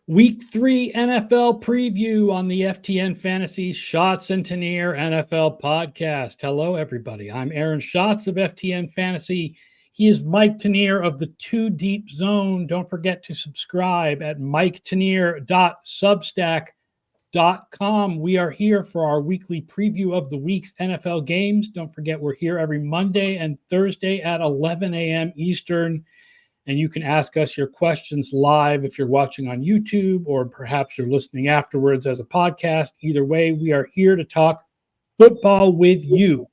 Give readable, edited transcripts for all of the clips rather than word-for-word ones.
Week 3 NFL preview on the FTN Fantasy Schatz and Tanier NFL podcast. Hello, everybody. I'm Aaron Schatz of FTN Fantasy. He is Mike Tanier of the Too Deep Zone. Don't forget to subscribe at miketanier.substack.com. We are here for our weekly preview of the week's NFL games. Don't forget, we're here every Monday and Thursday at 11 a.m. Eastern. And you can ask us your questions live if you're watching on YouTube, or perhaps you're listening afterwards as a podcast. Either way, we are here to talk football with you.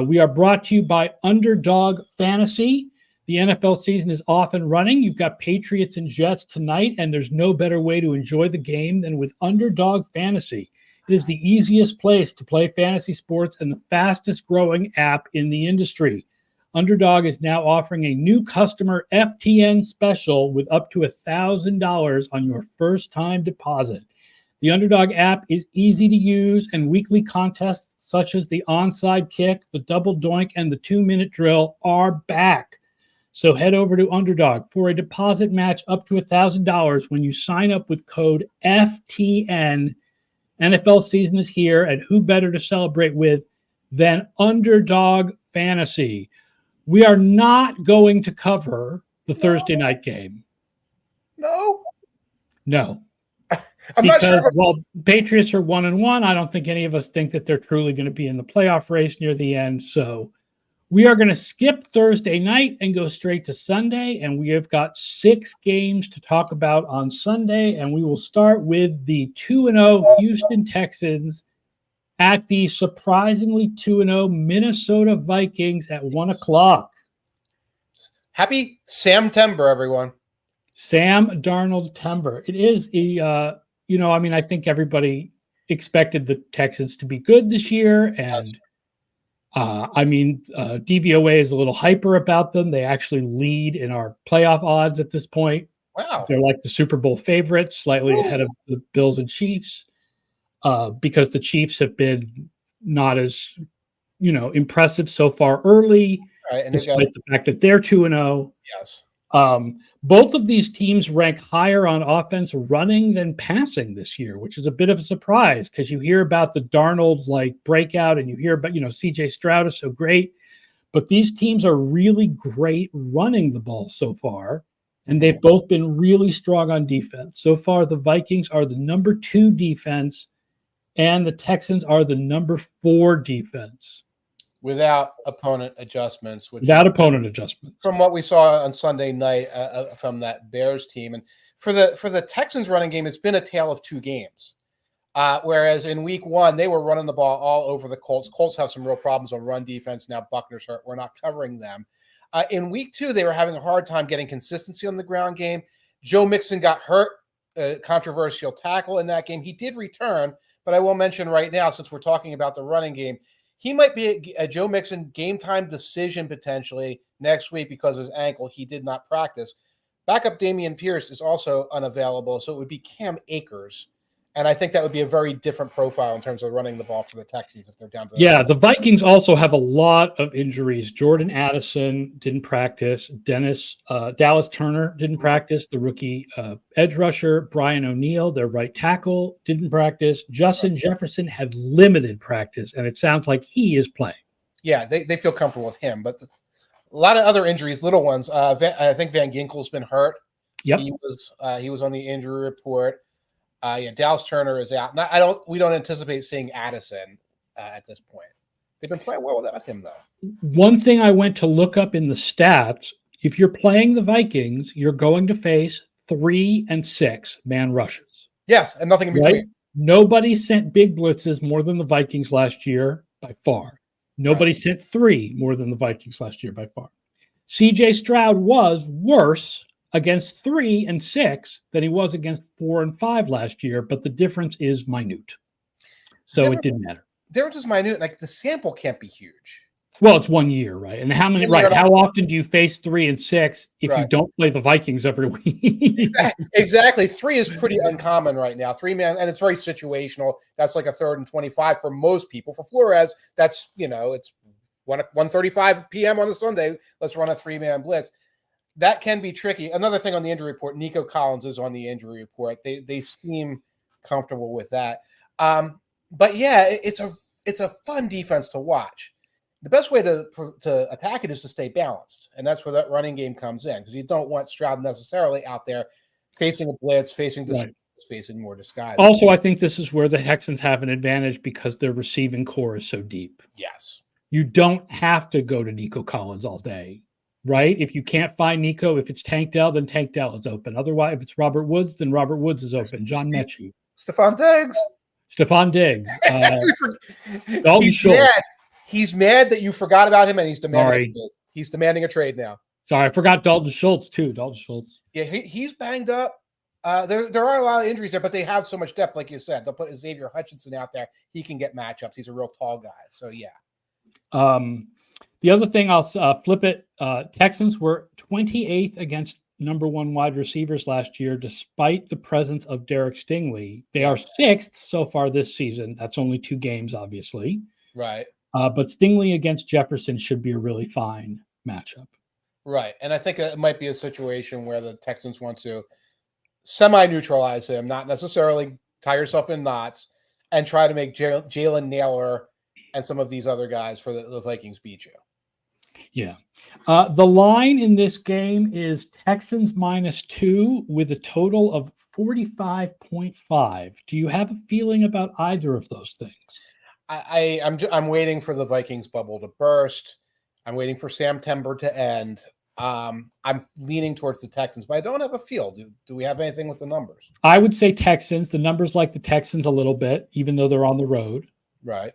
We are brought to you by Underdog Fantasy. The NFL season is off and running. You've got Patriots and Jets tonight, and there's no better way to enjoy the game than with Underdog Fantasy. It is the easiest place to play fantasy sports and the fastest growing app in the industry. Underdog is now offering a new customer FTN special with up to $1,000 on your first-time deposit. The Underdog app is easy to use, and weekly contests such as the onside kick, the double doink, and the 2-minute drill are back. So head over to Underdog for a deposit match up to $1,000 when you sign up with code FTN. NFL season is here, and who better to celebrate with than Underdog Fantasy? We are not going to cover the Thursday night game. No. I'm not sure. While Patriots are 1-1, I don't think any of us think that they're truly going to be in the playoff race near the end. So we are going to skip Thursday night and go straight to Sunday. And we have got 6 games to talk about on Sunday. And we will start with the 2-0 Houston Texans at the surprisingly 2-0 Minnesota Vikings at 1 o'clock. Happy Sam-tember, everyone. Sam Darnold-tember. It is I think everybody expected the Texans to be good this year. And DVOA is a little hyper about them. They actually lead in our playoff odds at this point. Wow. They're like the Super Bowl favorites, slightly ahead of the Bills and Chiefs. Because the Chiefs have been not as, impressive so far early, right, and despite the fact that they're 2-0. Yes. Both of these teams rank higher on offense running than passing this year, which is a bit of a surprise because you hear about the Darnold breakout and you hear about, CJ Stroud is so great, but these teams are really great running the ball so far. And they've both been really strong on defense. So far, the Vikings are the number 2 defense, and the Texans are the number 4 defense. Without opponent adjustments. From what we saw on Sunday night from that Bears team. And for the Texans running game, it's been a tale of 2 games. Whereas in week 1, they were running the ball all over the Colts. Colts have some real problems on run defense. Now Buckner's hurt. We're not covering them. In week 2, they were having a hard time getting consistency on the ground game. Joe Mixon got hurt, controversial tackle in that game. He did return, but I will mention right now, since we're talking about the running game, he might be a Joe Mixon game time decision potentially next week because of his ankle. He did not practice. Backup Dameon Pierce is also unavailable, so it would be Cam Akers. And I think that would be a very different profile in terms of running the ball for the Texans if they're down to the Vikings also have a lot of injuries. Jordan Addison didn't practice. Dallas Turner didn't practice. The rookie edge rusher, Brian O'Neill, their right tackle, didn't practice. Justin Jefferson had limited practice, and it sounds like he is playing. Yeah, they feel comfortable with him. But a lot of other injuries, little ones. I think Van Ginkel's been hurt. Yep. He was on the injury report. Dallas Turner is out. We don't anticipate seeing Addison at this point. They've been playing well without him, though. One thing I went to look up in the stats, if you're playing the Vikings, you're going to face 3 and 6 man rushes. Yes, and nothing in between. Right? Nobody sent big blitzes more than the Vikings last year by far. Nobody sent 3 more than the Vikings last year by far. CJ Stroud was worse against 3 and 6 than he was against 4 and 5 last year, but the difference is minute. So it didn't matter. Difference is minute. Like the sample can't be huge. Well, it's 1 year, right? And how often do you face 3 and 6 if you don't play the Vikings every week? Exactly. 3 is pretty uncommon right now. 3-man, and it's very situational. That's like a 3rd and 25 for most people. For Flores, that's, it's 1:35 p.m. on a Sunday. Let's run a 3-man blitz. that can be tricky. Another thing on the injury report, Nico Collins is on the injury report. They seem comfortable with that. But yeah, it's a fun defense to watch. The best way to attack it is to stay balanced, and that's where that running game comes in, because you don't want Stroud necessarily out there facing a blitz, facing more disguise. Also, I think this is where the Texans have an advantage because their receiving core is so deep. Yes. You don't have to go to Nico Collins all day, right? If you can't find Nico, if it's Tank Dell, then Tank Dell is open. Otherwise, if it's Robert Woods, then Robert Woods is open. John Mechie. Stephon Diggs. Dalton Schultz. He's mad that you forgot about him, and he's demanding a trade now. Sorry, I forgot Dalton Schultz too. Dalton Schultz. Yeah, he's banged up. There are a lot of injuries there, but they have so much depth, like you said. They'll put Xavier Hutchinson out there. He can get matchups. He's a real tall guy. So, yeah. The other thing, I'll flip it. Texans were 28th against number one wide receivers last year, despite the presence of Derek Stingley. They are 6th so far this season. That's only 2 games, obviously. Right. But Stingley against Jefferson should be a really fine matchup. Right. And I think it might be a situation where the Texans want to semi-neutralize him, not necessarily tie yourself in knots, and try to make Jalen Naylor and some of these other guys for the Vikings beat you. Yeah. The line in this game is Texans -2 with a total of 45.5. Do you have a feeling about either of those things? I'm waiting for the Vikings bubble to burst. I'm waiting for September to end. I'm leaning towards the Texans, but I don't have a feel. Do we have anything with the numbers? I would say Texans. The numbers like the Texans a little bit, even though they're on the road. Right.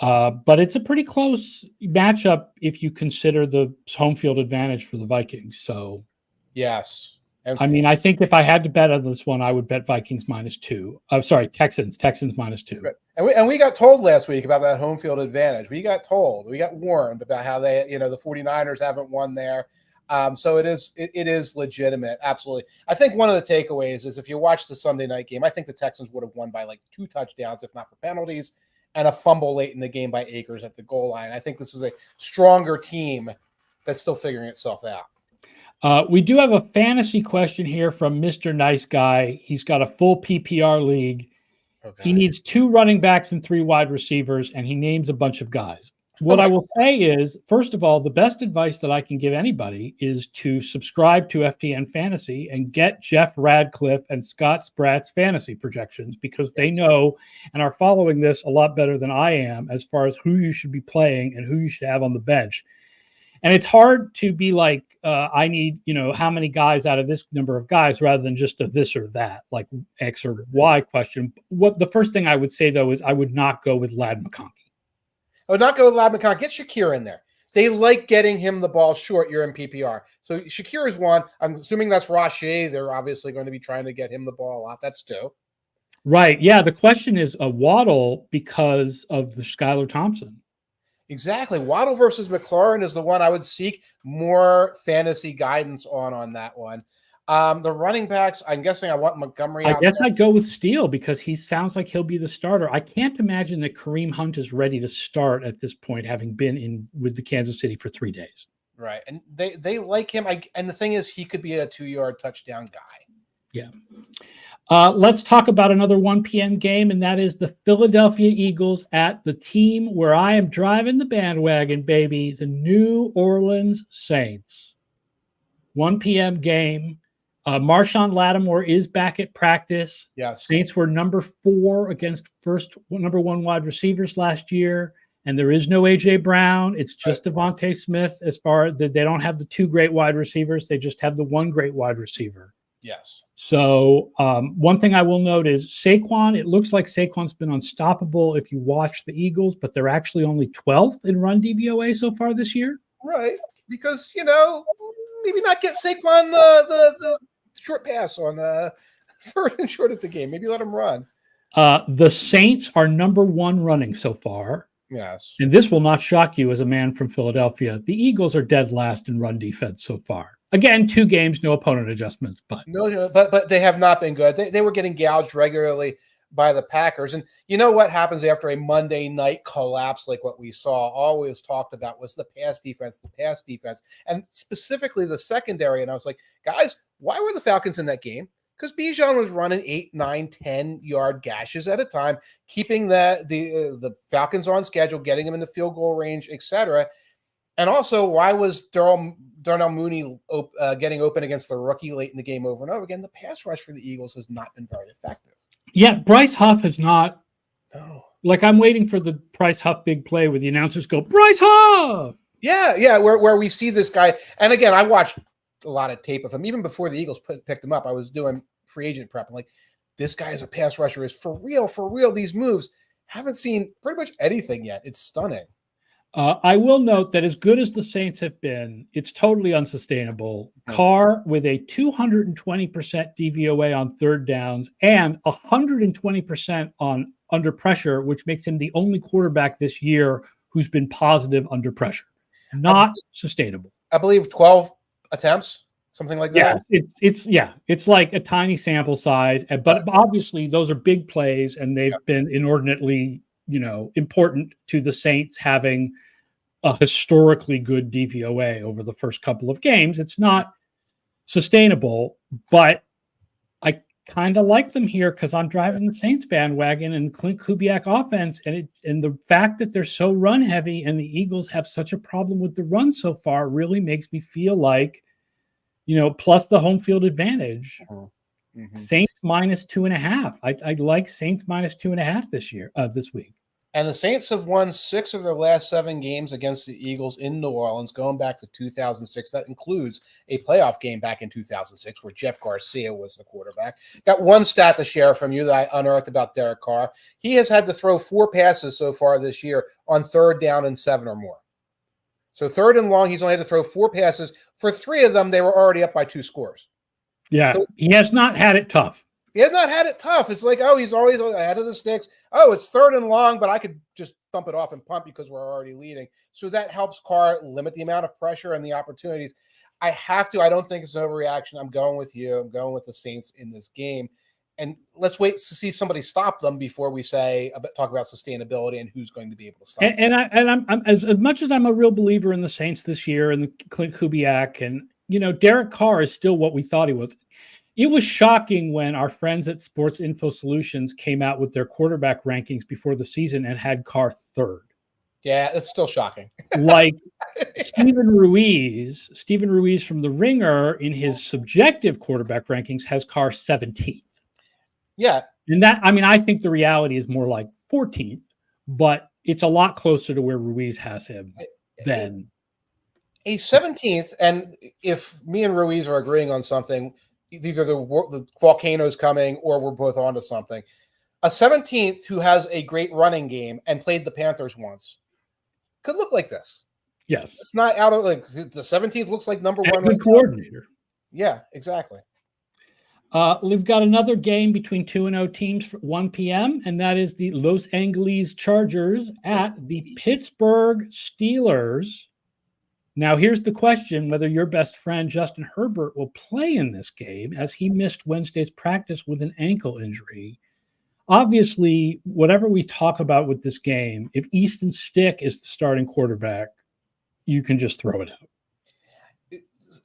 But it's a pretty close matchup if you consider the home field advantage for the Vikings. So, yes. And I mean, I think if I had to bet on this one, I would bet Vikings -2. Texans -2. Right. And we got told last week about that home field advantage. We got warned about how the 49ers haven't won there. So it is legitimate. Absolutely. I think one of the takeaways is if you watch the Sunday night game, I think the Texans would have won by like 2 touchdowns, if not for penalties, and a fumble late in the game by Akers at the goal line. I think this is a stronger team that's still figuring itself out. We do have a fantasy question here from Mr. Nice Guy. He's got a full PPR league. Okay. He needs 2 running backs and 3 wide receivers, and he names a bunch of guys. What I will say is, first of all, the best advice that I can give anybody is to subscribe to FTN Fantasy and get Jeff Radcliffe and Scott Spratt's fantasy projections, because they know and are following this a lot better than I am as far as who you should be playing and who you should have on the bench. And it's hard to be like, I need, how many guys out of this number of guys rather than just a this or that, like X or Y question. What the first thing I would say, though, is I would not go with Ladd McConkey. I would not go with Ladd McConkey. Get Shakir in there. They like getting him the ball short. You're in PPR. So Shakir is one. I'm assuming that's Rashi. They're obviously going to be trying to get him the ball a lot. That's 2. Right. Yeah. The question is a Waddle because of the Skylar Thompson. Exactly. Waddle versus McLaurin is the one I would seek more fantasy guidance on that one. The running backs, I'm guessing I want Montgomery out I guess there. I'd go with Steele because he sounds like he'll be the starter. I can't imagine that Kareem Hunt is ready to start at this point, having been in with the Kansas City for 3 days. Right. And they like him. And the thing is, he could be a 2-yard touchdown guy. Yeah. Let's talk about another 1 p.m. game, and that is the Philadelphia Eagles at the team where I am driving the bandwagon, baby, the New Orleans Saints. 1 p.m. game. Marshawn Lattimore is back at practice. Yes. Saints were number 4 against number 1 wide receivers last year, and there is no A.J. Brown. It's just Devontae Smith. As far as they don't have the 2 great wide receivers, they just have the 1 great wide receiver. Yes. So one thing I will note is Saquon. It looks like Saquon's been unstoppable if you watch the Eagles, but they're actually only 12th in run DVOA so far this year. Right. Because, maybe not get Saquon the short pass on 3rd and short at the game. Maybe let him run. The Saints are number 1 running so far. Yes. And this will not shock you as a man from Philadelphia. The Eagles are dead last in run defense so far. Again, 2 games, no opponent adjustments. But no, but they have not been good. They were getting gouged regularly by the Packers. And you know what happens after a Monday night collapse like what we saw, always talked about, was the pass defense, and specifically the secondary. And I was like, guys, why were the Falcons in that game? Because Bijan was running 8, 9, 10-yard gashes at a time, keeping the Falcons on schedule, getting them in the field goal range, etc. And also, why was Darnell Mooney getting open against the rookie late in the game over and over again? The pass rush for the Eagles has not been very effective. Yeah, Bryce Huff has not. No. Like, I'm waiting for the Bryce Huff big play where the announcers go, Bryce Huff! Yeah, where we see this guy. And again, I watched a lot of tape of him. Even before the Eagles picked him up, I was doing free agent prep. I'm like, this guy as a pass rusher is for real. These moves. Haven't seen pretty much anything yet. It's stunning. I will note that as good as the Saints have been, it's totally unsustainable. Carr with a 220% DVOA on third downs and 120% on under pressure, which makes him the only quarterback this year who's been positive under pressure. Not sustainable. I believe 12 attempts, something like that. Yeah, it's like a tiny sample size, but obviously those are big plays, and they've been inordinately, important to the Saints having a historically good DVOA over the first couple of games. It's not sustainable, but I kind of like them here because I'm driving the Saints bandwagon and Clint Kubiak offense, and the fact that they're so run heavy and the Eagles have such a problem with the run so far really makes me feel like, plus the home field advantage. Mm-hmm. Saints minus 2.5. I like Saints minus 2.5 this week. And the Saints have won 6 of their last 7 games against the Eagles in New Orleans, going back to 2006. That includes a playoff game back in 2006 where Jeff Garcia was the quarterback. Got one stat to share from you that I unearthed about Derek Carr. He has had to throw 4 passes so far this year on third down and 7 or more. So third and long, he's only had to throw 4 passes. For 3 of them, they were already up by 2 scores. Yeah, so he has not had it tough. He has not had it tough. It's like, he's always ahead of the sticks. It's third and long, but I could just thump it off and punt because we're already leading. So that helps Carr limit the amount of pressure and the opportunities. I don't think it's an overreaction. I'm going with you. I'm going with the Saints in this game. And let's wait to see somebody stop them before we talk about sustainability and who's going to be able to stop them. And I'm as much as I'm a real believer in the Saints this year and the Clint Kubiak, and Derek Carr is still what we thought he was. It was shocking when our friends at Sports Info Solutions came out with their quarterback rankings before the season and had Carr third. Yeah, it's still shocking. Like Steven Ruiz from The Ringer in his subjective quarterback rankings has Carr 17th. Yeah. And I think the reality is more like 14th, but it's a lot closer to where Ruiz has him than a 17th. And if me and Ruiz are agreeing on something, either the volcano's coming or we're both onto something. A 17th who has a great running game and played the Panthers once could look like this. Yes. It's not out of the 17th looks like number one. Good coordinator. Yeah, exactly. We've got another game between 2-0 teams for 1 p.m., and that is the Los Angeles Chargers at the Pittsburgh Steelers. Now, here's the question, whether your best friend Justin Herbert will play in this game, as he missed Wednesday's practice with an ankle injury. Obviously, whatever we talk about with this game, if Easton Stick is the starting quarterback, you can just throw it out.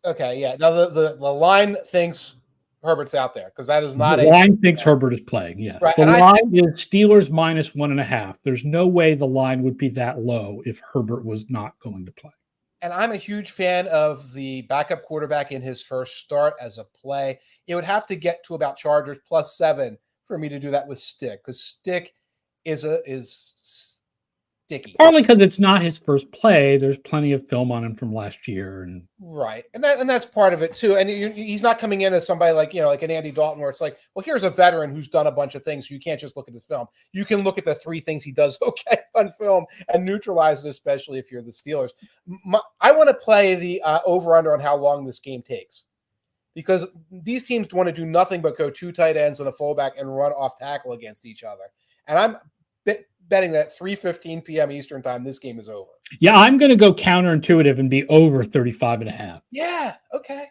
Okay, yeah. Now, the line thinks Herbert's out there, because that is not the line thinks Herbert is playing, yes. Right. The line is Steelers minus 1.5. There's no way the line would be that low if Herbert was not going to play. And I'm a huge fan of the backup quarterback in his first start as a play. It would have to get to about Chargers plus 7 for me to do that with Stick, because Stick is sticky. Partly because it's not his first play. There's plenty of film on him from last year, right, and that's part of it too. And he's not coming in as somebody like an Andy Dalton, where it's like, well, here's a veteran who's done a bunch of things. So you can't just look at his film. You can look at the 3 things he does okay on film and neutralize it, especially if you're the Steelers. I want to play the over/under on how long this game takes, because these teams want to do nothing but go 2 tight ends and a fullback and run off tackle against each other. And I'm betting that 3:15 p.m. Eastern time, this game is over. Yeah, I'm going to go counterintuitive and be over 35.5. Yeah, okay.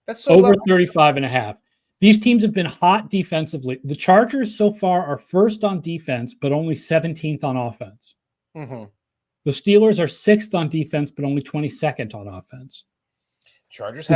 That's so over 35.5. These teams have been hot defensively. The Chargers so far are first on defense, but only 17th on offense. Mm-hmm. The Steelers are 6th on defense, but only 22nd on offense. Chargers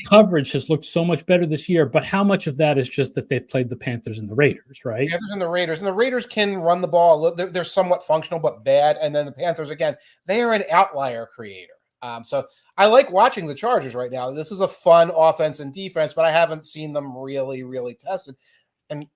coverage has looked so much better this year, but how much of that is just that they've played the Panthers and the Raiders, right? Panthers and the Raiders can run the ball. They're somewhat functional, but bad. And then the Panthers, again, they are an outlier creator. So I like watching the Chargers right now. This is a fun offense and defense, but I haven't seen them really, really tested. And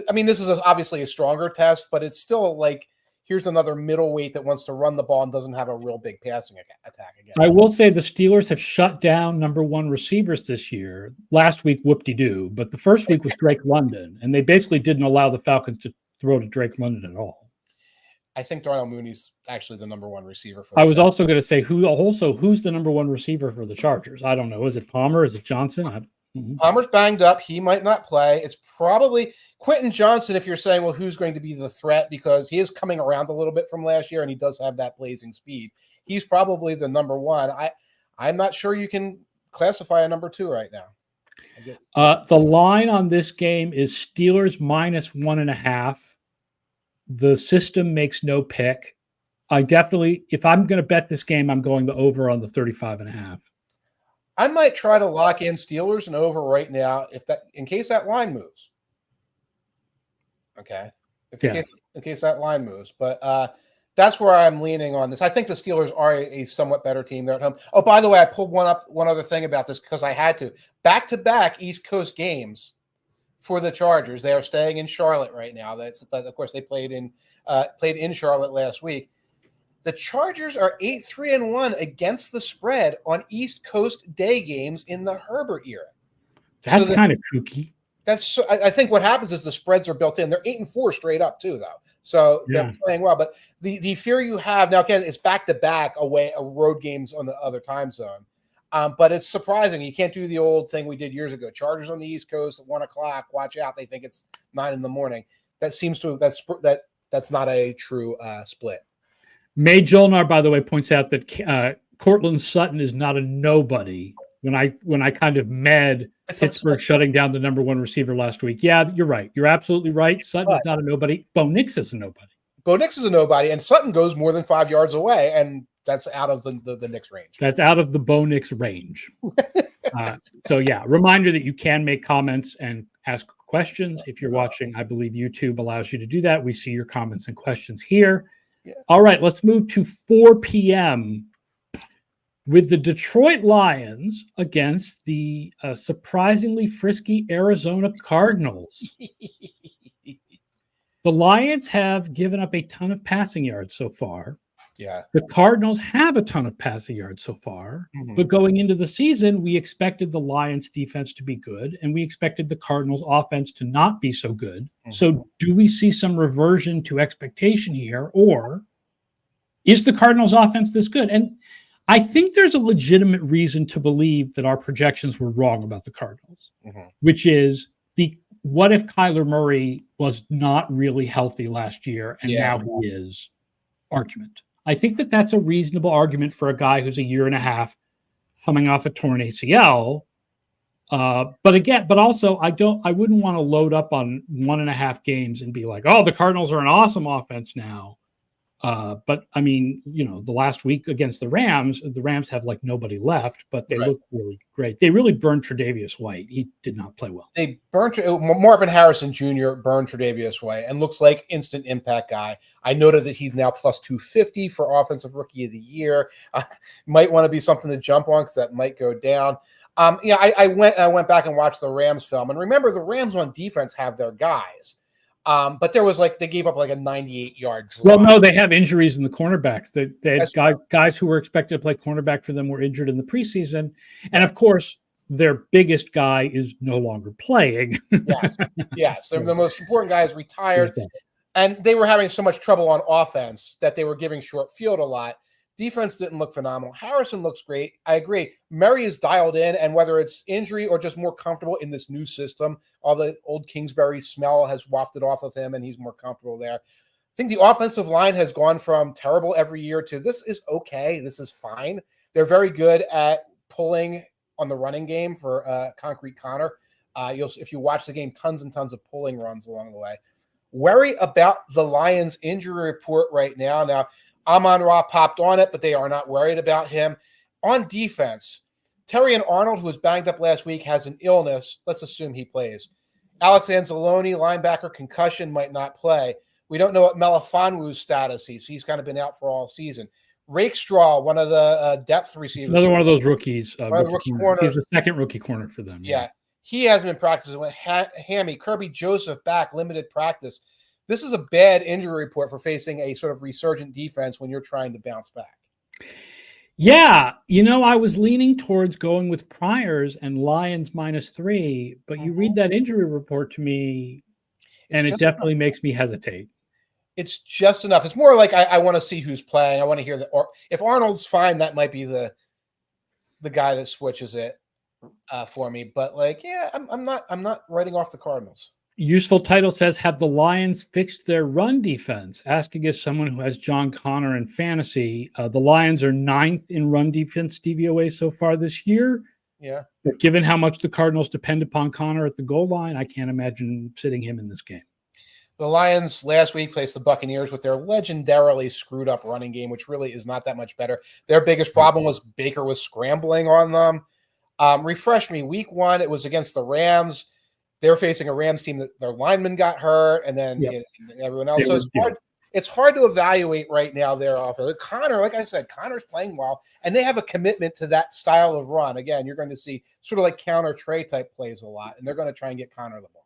I mean, this is obviously a stronger test, but it's still like, here's another middleweight that wants to run the ball and doesn't have a real big passing attack again. I will say the Steelers have shut down number one receivers this year. Last week, whoop-de-doo, but the first week was Drake London, and they basically didn't allow the Falcons to throw to Drake London at all. I think Darnell Mooney's actually the number one receiver. I was also going to say, who's the number one receiver for the Chargers? I don't know. Is it Palmer? Is it Johnson? Palmer's banged up. He might not play. It's probably Quentin Johnson, if you're saying, well, who's going to be the threat? Because he is coming around a little bit from last year, and he does have that blazing speed. He's probably the number one. I'm not sure you can classify a number two right now. The line on this game is Steelers -1.5. The system makes no pick. I definitely, if I'm going to bet this game, I'm going the over on the 35.5. I might try to lock in Steelers and over right now, in case that line moves. Okay, in case that line moves, but that's where I'm leaning on this. I think the Steelers are a somewhat better team. They're at home. Oh, by the way, I pulled one other thing about this because I had to. Back-to-back East Coast games for the Chargers. They are staying in Charlotte right now. But of course they played in Charlotte last week. The Chargers are 8-3-1 against the spread on East Coast day games in the Herbert era. That's kind of kooky. I think what happens is the spreads are built in. They're 8-4 straight up too, though. So they're playing well. But the fear you have now, again, it's back-to-back road games on the other time zone. But it's surprising. You can't do the old thing we did years ago. Chargers on the East Coast at 1 o'clock. Watch out. They think it's 9 a.m. That's not a true split. May Jolnar, by the way, points out that Cortland Sutton is not a nobody. When I kind of Pittsburgh shutting down the number one receiver last week. Yeah, you're right. You're absolutely right. Sutton is not a nobody. Bo Nix is a nobody. Bo Nix is a nobody, and Sutton goes more than 5 yards away, and that's out of the Nix range. That's out of the Bo Nix range. So, yeah, reminder that you can make comments and ask questions. If you're watching, I believe YouTube allows you to do that. We see your comments and questions here. Yeah. All right, let's move to 4 p.m. with the Detroit Lions against the surprisingly frisky Arizona Cardinals. The Lions have given up a ton of passing yards so far. Yeah. The Cardinals have a ton of passing yards so far. Mm-hmm. But going into the season, we expected the Lions defense to be good, and we expected the Cardinals offense to not be so good. Mm-hmm. So do we see some reversion to expectation here, or is the Cardinals offense this good? And I think there's a legitimate reason to believe that our projections were wrong about the Cardinals, which is what if Kyler Murray was not really healthy last year and now he is argument. I think that that's a reasonable argument for a guy who's a year and a half coming off a torn ACL. But also I wouldn't want to load up on 1.5 games and be like, oh, the Cardinals are an awesome offense now. But I mean, the last week against the Rams have like nobody left, but they look really great. They really burned Tre'Davious White. He did not play well. They burned Marvin Harrison Jr. burned Tre'Davious White and looks like instant impact guy. I noted that he's now plus 250 for offensive rookie of the year. Might want to be something to jump on because that might go down. I went back and watched the Rams film, and remember the Rams on defense have their guys. But there was they gave up a 98-yard drive. Well, no, they have injuries in the cornerbacks. They had guys who were expected to play cornerback for them were injured in the preseason. And of course, their biggest guy is no longer playing. Yes. The most important guy is retired. And they were having so much trouble on offense that they were giving short field a lot. Defense didn't look phenomenal. Harrison looks great. I agree. Murray is dialed in, and whether it's injury or just more comfortable in this new system, all the old Kingsbury smell has wafted off of him, and he's more comfortable there. I think the offensive line has gone from terrible every year to this is okay. This is fine. They're very good at pulling on the running game for Concrete Connor. If you watch the game, tons and tons of pulling runs along the way. Worry about the Lions injury report right now. Now, Amon-Ra popped on it, but they are not worried about him. On defense, Terrion Arnold, who was banged up last week, has an illness. Let's assume he plays. Alex Anzalone, linebacker, concussion, might not play. We don't know what Melifonwu's status is. He's kind of been out for all season. Rakestraw, one of the depth receivers. It's another one of those rookies. Rookie corner. He's the second rookie corner for them. Yeah. He hasn't been practicing. With Hammy, Kirby Joseph back, limited practice. This is a bad injury report for facing a sort of resurgent defense when you're trying to bounce back. Yeah. I was leaning towards going with Priors and Lions -3, but you read that injury report to me, and it definitely makes me hesitate. It's just enough. It's more like I want to see who's playing. I want to hear that. Or if Arnold's fine, that might be the guy that switches it for me. But I'm not writing off the Cardinals. Useful title says, have the Lions fixed their run defense? Asking as someone who has John Connor in fantasy. The Lions are 9th in run defense DVOA so far this year. Yeah. But given how much the Cardinals depend upon Connor at the goal line, I can't imagine sitting him in this game. The Lions last week faced the Buccaneers with their legendarily screwed up running game, which really is not that much better. Their biggest problem was Baker was scrambling on them. Refresh me. Week 1, it was against the Rams. They're facing a Rams team that their lineman got hurt, and then everyone else. It's hard to evaluate right now their offense. Connor, like I said, Connor's playing well, and they have a commitment to that style of run. Again, you're going to see sort of like counter Trey type plays a lot, and they're going to try and get Connor the ball.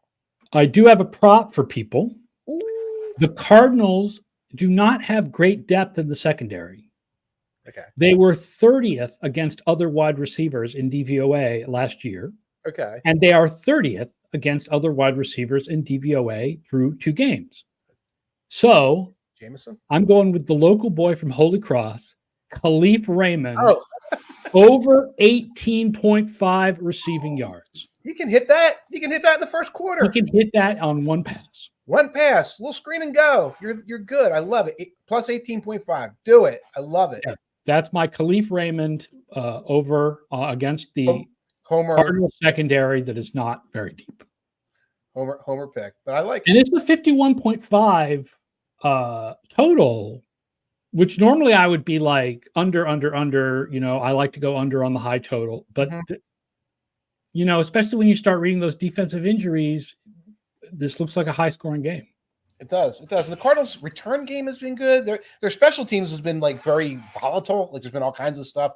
I do have a prop for people. Ooh. The Cardinals do not have great depth in the secondary. Okay. They were 30th against other wide receivers in DVOA last year. Okay. And they are 30th against other wide receivers in DVOA through 2 games. So Jameson? I'm going with the local boy from Holy Cross, Khalif Raymond, over 18.5 receiving yards. You can hit that. You can hit that in the first quarter. You can hit that on one pass. One pass, little screen and go. You're good. I love it. Plus 18.5. Do it. I love it. Yeah, that's my Khalif Raymond over against the Homer Cardinal secondary that is not very deep. Homer pick, but I like it. And it's the 51.5 total, which normally I would be like under. I like to go under on the high total, but especially when you start reading those defensive injuries, this looks like a high scoring game. It does. And the Cardinals' return game has been good. Their special teams has been very volatile. There's been all kinds of stuff.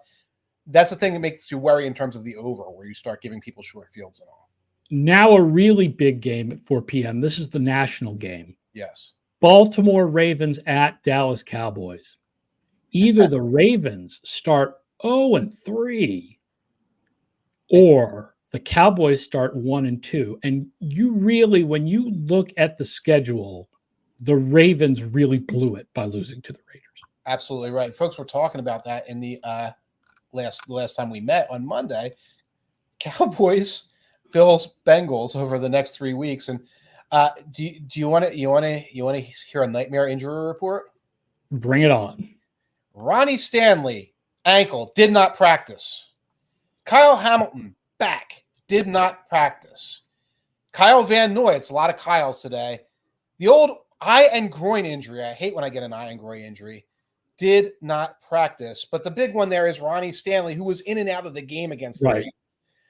That's the thing that makes you worry in terms of the over, where you start giving people short fields and all. Now a really big game at 4 p.m. This is the national game. Yes. Baltimore Ravens at Dallas Cowboys. Either the Ravens start 0-3 or the Cowboys start 1-2. And you really, when you look at the schedule, the Ravens really blew it by losing to the Raiders. Absolutely right. Folks, we're talking about that in the last time we met on Monday. Cowboys, Bills, Bengals over the next 3 weeks. And do you want to hear a nightmare injury report? Bring it on. Ronnie Stanley, ankle, did not practice. Kyle Hamilton, back, did not practice. Kyle Van Noy, it's a lot of Kyles today. The old eye and groin injury, I hate when I get an eye and groin injury, did not practice. But the big one there is Ronnie Stanley, who was in and out of the game against the Ravens.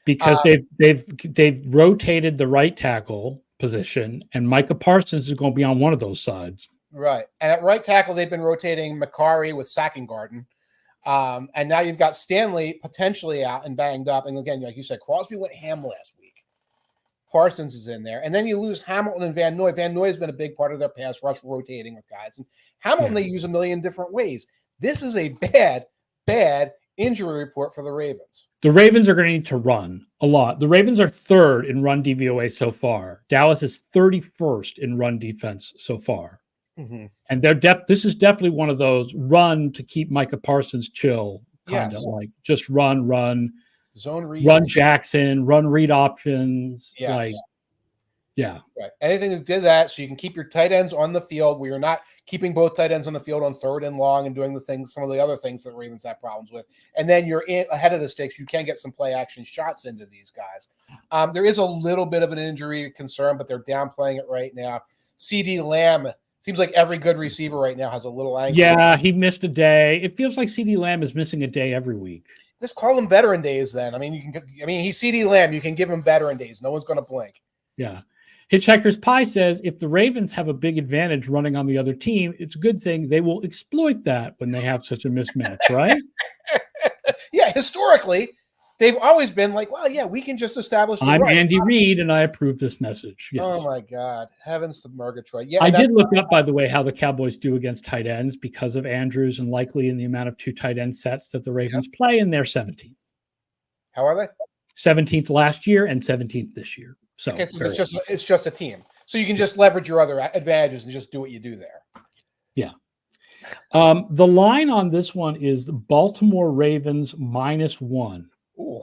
Because they've rotated the right tackle position, and Micah Parsons is going to be on one of those sides. Right. And at right tackle, they've been rotating Macari with Sackengarden. And now you've got Stanley potentially out and banged up. And again, like you said, Crosby went ham last week. Parsons is in there. And then you lose Hamilton and Van Noy. Van Noy has been a big part of their pass rush, rotating with guys. And Hamilton, they use a million different ways. This is a bad injury report for the Ravens. The Ravens are going to need to run a lot. The Ravens are 3rd in run DVOA so far. Dallas is 31st in run defense so far. Mm-hmm. And this is definitely one of those run to keep Micah Parsons chill, kind of like just run, zone reads, run Jackson, run read options. Yes. Like Yeah. Right. Anything that did that, so you can keep your tight ends on the field where you're not keeping both tight ends on the field on 3rd and long and doing some of the other things that Ravens have problems with. And then you're ahead of the sticks. You can get some play action shots into these guys. There is a little bit of an injury concern, but they're downplaying it right now. CD Lamb, seems like every good receiver right now has a little ankle. Yeah, he missed a day. It feels like CD Lamb is missing a day every week. Just call him veteran days then. He's CD Lamb. You can give him veteran days. No one's going to blink. Yeah. Hitchhiker's Pie says if the Ravens have a big advantage running on the other team, it's a good thing. They will exploit that when they have such a mismatch, right? Yeah, historically, they've always been like, well, yeah, we can just establish. I'm Andy Reid, and I approve this message. Yes. Oh, my God. Heavens to Murgatroyd. Yeah, I did look up, by the way, how the Cowboys do against tight ends because of Andrews and likely in the amount of 2 tight end sets that the Ravens play, and they're 17th. How are they? 17th last year and 17th this year. So, okay, so it's just a team. So you can just leverage your other advantages and just do what you do there. Yeah. The line on this one is Baltimore Ravens -1. Ooh,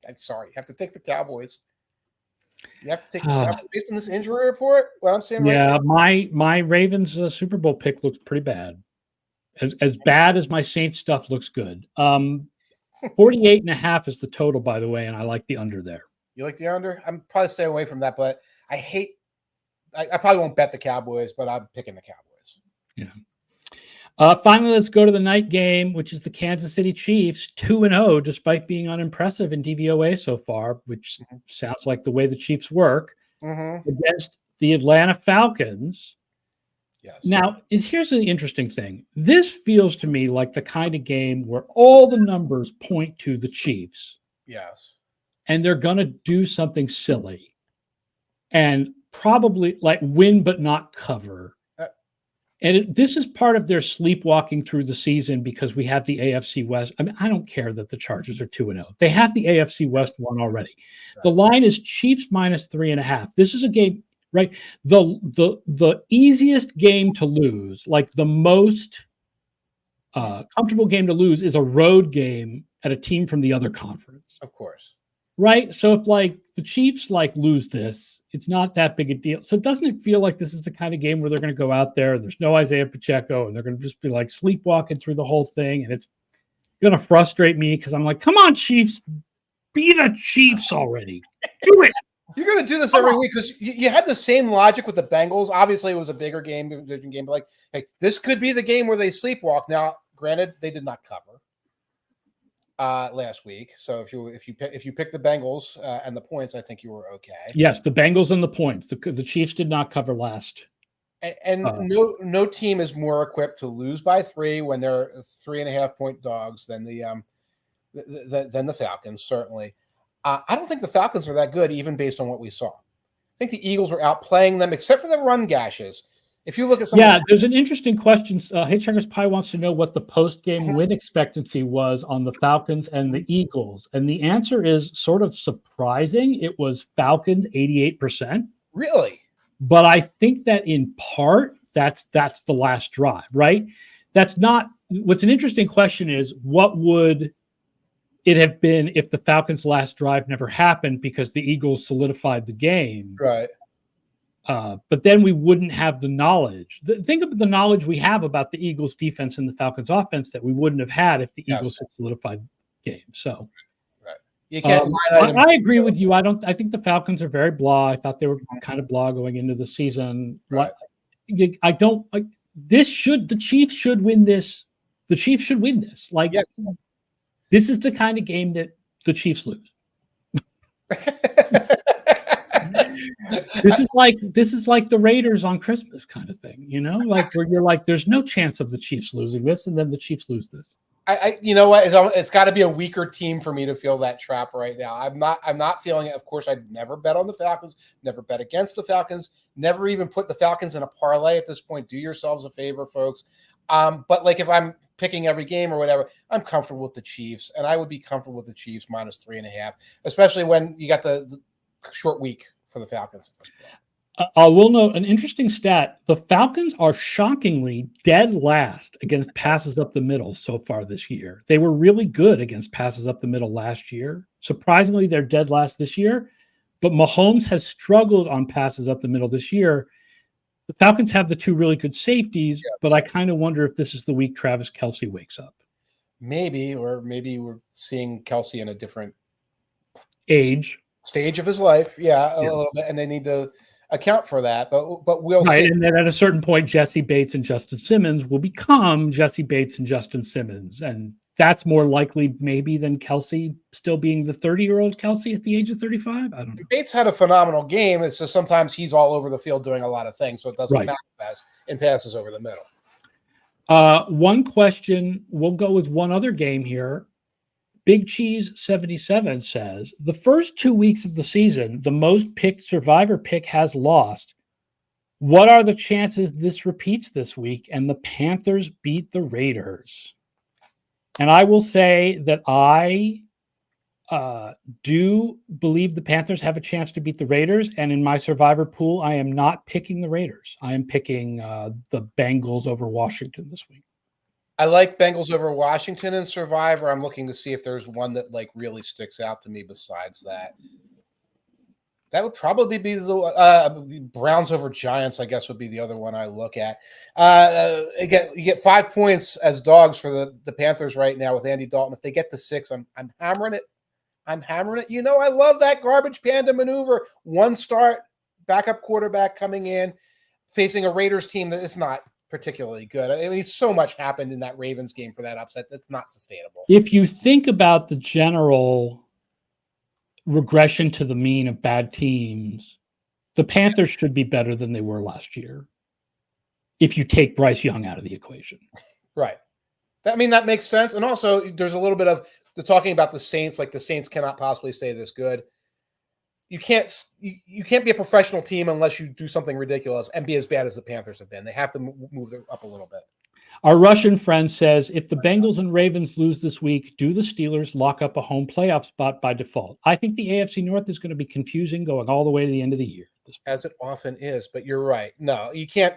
I'm sorry. You have to take the Cowboys. You have to take the Cowboys based on this injury report. What I'm saying, yeah, right now? my Ravens Super Bowl pick looks pretty bad. As bad as my Saints stuff looks good. 48.5 is the total, by the way, and I like the under there. You like the under? I'm probably staying away from that, but I probably won't bet the Cowboys, but I'm picking the Cowboys. Yeah. Finally, let's go to the night game, which is the Kansas City Chiefs, 2-0, despite being unimpressive in DVOA so far, which sounds like the way the Chiefs work, against the Atlanta Falcons. Yes. Now, here's an interesting thing. This feels to me like the kind of game where all the numbers point to the Chiefs. Yes. And they're going to do something silly and probably like win but not cover. And this is part of their sleepwalking through the season because we have the AFC West. I mean, I don't care that the Chargers are 2-0. They have the AFC West won already. Right. The line is Chiefs -3.5. This is a game, right? The easiest game to lose, like the most comfortable game to lose, is a road game at a team from the other conference. Of course. Right. So if like the Chiefs lose this, it's not that big a deal. So doesn't it feel like this is the kind of game where they're going to go out there and there's no Isaiah Pacheco and they're going to just be like sleepwalking through the whole thing, and it's going to frustrate me because I'm like, come on, Chiefs, be the Chiefs already. Do it. You're going to do this every week because you had the same logic with the Bengals. Obviously, it was a bigger game, division game, but like, hey, this could be the game where they sleepwalk. Now, granted, they did not cover last week. So if you pick the Bengals and the points, I think you were okay. Yes, the Bengals and the points. The Chiefs did not cover last. And no team is more equipped to lose by 3 when they're 3.5 point dogs than the Falcons. Certainly, I don't think the Falcons are that good, even based on what we saw. I think the Eagles were outplaying them, except for the run gashes. If you look at there's an interesting question. Hitchhiker's Pie wants to know what the post-game win expectancy was on the Falcons and the Eagles. And the answer is sort of surprising. It was Falcons 88%. Really? But I think that in part, that's the last drive, right? That's not – what's an interesting question is what would it have been if the Falcons' last drive never happened because the Eagles solidified the game? Right. But then we wouldn't have the knowledge. Think of the knowledge we have about the Eagles' defense and the Falcons' offense that we wouldn't have had if the Eagles had solidified the game. So, right. You can't. I agree with you. I think the Falcons are very blah. I thought they were kind of blah going into the season. Right. The Chiefs should win this. The Chiefs should win this. This is the kind of game that the Chiefs lose. This is like the Raiders on Christmas kind of thing, where you're like, there's no chance of the Chiefs losing this, and then the Chiefs lose this. You know what? It's got to be a weaker team for me to feel that trap right now. I'm not feeling it. Of course, I'd never bet on the Falcons, never bet against the Falcons, never even put the Falcons in a parlay at this point. Do yourselves a favor, folks. But if I'm picking every game or whatever, I'm comfortable with the Chiefs, and I would be comfortable with the Chiefs -3.5, especially when you got the short week for the Falcons at this point. I will note an interesting stat. The Falcons are shockingly dead last against passes up the middle so far this year. They were really good against passes up the middle last year. Surprisingly, they're dead last this year, but Mahomes has struggled on passes up the middle this year. The Falcons have the two really good safeties, but I kind of wonder if this is the week Travis Kelce wakes up. Maybe we're seeing Kelce in a different stage of his life. Yeah, a little bit, and they need to account for that. But we'll see. And then at a certain point, Jesse Bates and Justin Simmons will become Jesse Bates and Justin Simmons, and that's more likely maybe than Kelce still being the 30-year-old Kelce at the age of 35. I don't know. Bates had a phenomenal game. It's just sometimes he's all over the field doing a lot of things, so it doesn't matter in passes over the middle. One question, we'll go with one other game here. Big Cheese 77 says, the first 2 weeks of the season, the most picked survivor pick has lost. What are the chances this repeats this week and the Panthers beat the Raiders? And I will say that I do believe the Panthers have a chance to beat the Raiders. And in my survivor pool, I am not picking the Raiders. I am picking the Bengals over Washington this week. I like Bengals over Washington in survivor. I'm looking to see if there's one that like really sticks out to me besides that. That would probably be the Browns over Giants, I guess, would be the other one I look at. You get 5 points as dogs for the Panthers right now with Andy Dalton. If they get to 6, I'm hammering it. I'm hammering it. You know, I love that garbage panda maneuver. One start, backup quarterback coming in, facing a Raiders team that is not particularly good. I mean, so much happened in that Ravens game for that upset. That's not sustainable. If you think about the general regression to the mean of bad teams, the Panthers should be better than they were last year if you take Bryce Young out of the equation. Right. I mean, that makes sense. And also, there's a little bit of the talking about the Saints, like the Saints cannot possibly stay this good. You can't be a professional team unless you do something ridiculous and be as bad as the Panthers have been. They have to move up a little bit. Our Russian friend says, if the Bengals and Ravens lose this week, do the Steelers lock up a home playoff spot by default? I think the AFC North is going to be confusing going all the way to the end of the year. As it often is, but you're right. No, you can't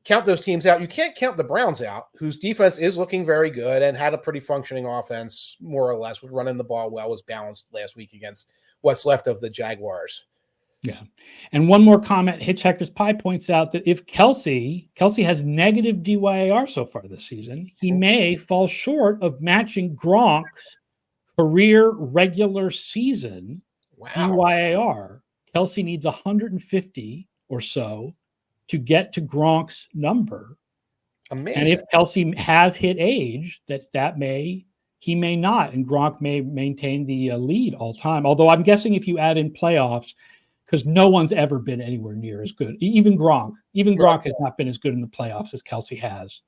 count those teams out. You can't count the Browns out, whose defense is looking very good and had a pretty functioning offense, more or less, with running the ball well, was balanced last week against what's left of the Jaguars. Yeah. And one more comment, Hitchhiker's Pie points out that if Kelce has negative DYAR so far this season, he may fall short of matching Gronk's career regular season DYAR. Kelce needs 150 or so to get to Gronk's number. Amazing. And if Kelce has hit age, he may not, and Gronk may maintain the lead all time. Although I'm guessing if you add in playoffs, because no one's ever been anywhere near as good. Even Gronk has not been as good in the playoffs as Kelce has.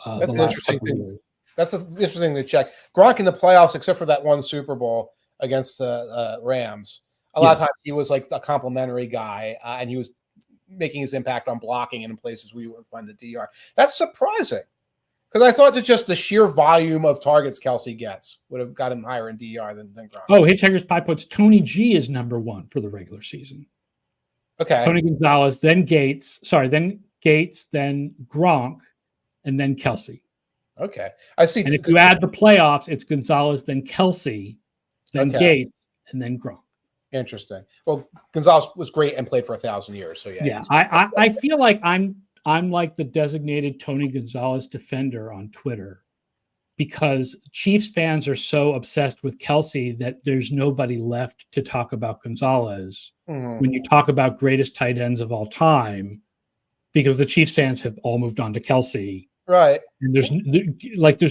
That's an interesting thing. That's an interesting thing to check. Gronk in the playoffs, except for that one Super Bowl against the Rams, a lot of times he was like a complimentary guy, and he was making his impact on blocking and in places where you wouldn't find the DR. That's surprising, because I thought that just the sheer volume of targets Kelce gets would have got him higher in DR than Gronk. Oh, Hitchhiker's Pie puts Tony G is number 1 for the regular season. Okay. Tony Gonzalez, then Gates, then Gronk, and then Kelce. Okay. I see. And if you add the playoffs, it's Gonzalez, then Kelce, then Gates, and then Gronk. Interesting. Well, Gonzalez was great and played for 1,000 years. So yeah. I feel like I'm like the designated Tony Gonzalez defender on Twitter, because Chiefs fans are so obsessed with Kelce that there's nobody left to talk about Gonzalez when you talk about greatest tight ends of all time, because the Chiefs fans have all moved on to Kelce. Right. And there's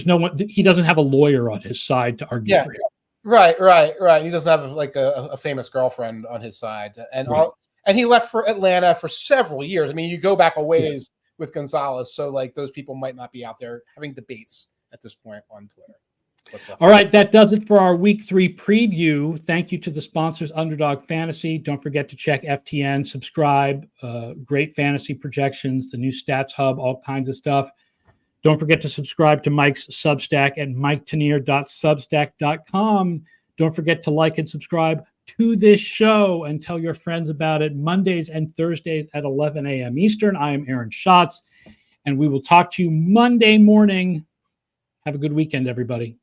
no one, he doesn't have a lawyer on his side to argue for him. Right. He doesn't have like a famous girlfriend on his side. And and he left for Atlanta for several years. I mean, you go back a ways with Gonzalez, so like those people might not be out there having debates at this point on Twitter. All right, that does it for our Week 3 preview. Thank you to the sponsors, Underdog Fantasy. Don't forget to check FTN, subscribe, great fantasy projections, the new Stats Hub, all kinds of stuff. Don't forget to subscribe to Mike's Substack at miketanier.substack.com. Don't forget to like and subscribe to this show and tell your friends about it Mondays and Thursdays at 11 a.m. Eastern. I am Aaron Schatz, and we will talk to you Monday morning. Have a good weekend, everybody.